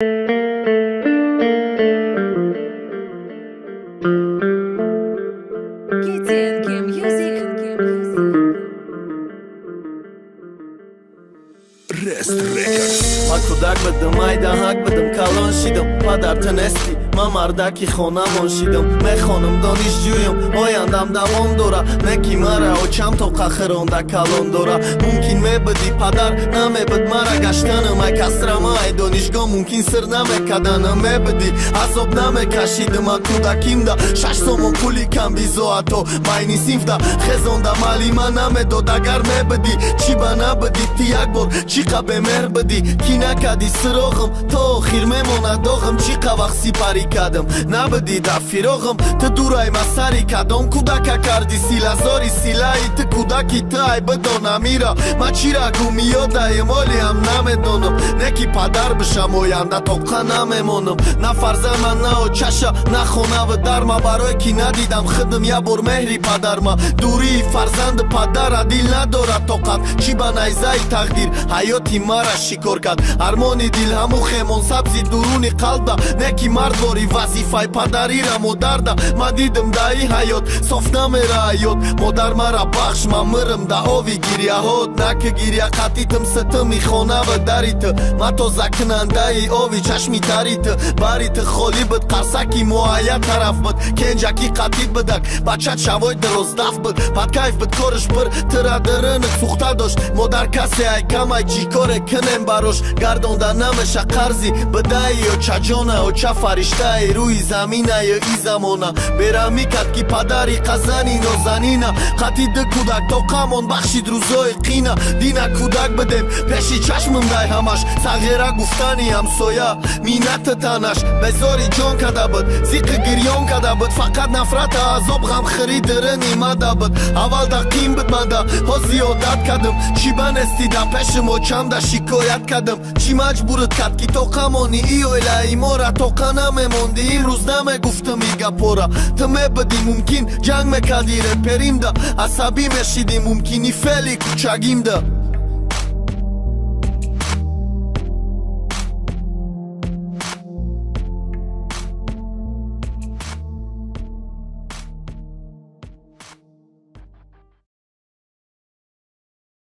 ما کودک بدم ایده حق بدم کلان شیدم پدر تنستی من مردکی خانمان شیدم میخوانم دانشجویم آیندم دوام داره نکی مرا و چم تا قخرانده کلان داره ممکن میبدی پدر نمیبد مرا گشتنم ای کسرم ای دانشگاه ممکن سر نمیکدنم میبدی عذاب نمیکشیدم من کودکیم ده 6 سومون پولی کم بیزو حتی مینی سیف ده خزانده مالی من نمیداد اگر میبدی چی با نبدی تی یک بار چی قبه مهر بدی کی نکدی سراغم تا آخیر میمونه داغم چی قوق سپری کدم نبدی در فراغم تو دورای ما سری کدام کودک کردی سیلازاری سیلایی تو کودکی تو ای بدانم میرا ما چی را گومی یاده مالی هم نمیدانم نکی پدر بشم آینده طاقه نمیمانم نه فرزن من نه و چشا نه خونه و در ما برای کی ندیدم خدم یه بار مهری پدر ما دوری فرزند پدر دیل نداره طاقت چی با نیزه تقدیر حیاتی مرا شکار کرد ارمانی دیل همو خیمون سبزی درونی قلب نکی مرد باری وظیفه پدری را مادر ده ما دیدم ده ای حیات صاف نمیره حیات مادر مرا بخش من مرم ده آوی گیریه هات نکه گیریه قطیتم ستمی خانه و دریت ما تا زکننده ای آوی چشمی تریت بریت خالی بد قرسکی معاید طرف بد کنجکی قطید بدک بچه شوای دراز دف بد پد کیف بد کارش بر تره درنک سوخته داشت مادر کسی ای کم ای چی کاره کنم براش گردانده نمیشه قرضی بده یا چه جانه و چه فرشته ای روی زمینه یا ای زمانه برم میکد که پدری قزنی نازنینه قطید کودک تا قمان بخشید روزای قینه دینه کودک بدیم پیشی چشمم دای همش صغیره گفتنی همسایه مینت تنش بزاری جان کده بود زیق گریان کده بود فقط نفرت عذاب غم خرید رنی مده بود اول دا قیم بود من دا ها زیادت کدم چی بنستی دا پیشم و چم دا شکایت کدم چی مجبورت کد که تا قمانی ای اویله ای مورا تا قنم موندی این روز نمی گفتم ایگا پورا تو میبدی ممکن جنگ میکدی رپریم دا عصبی میشیدی ممکنی فعلی کوچگیم دا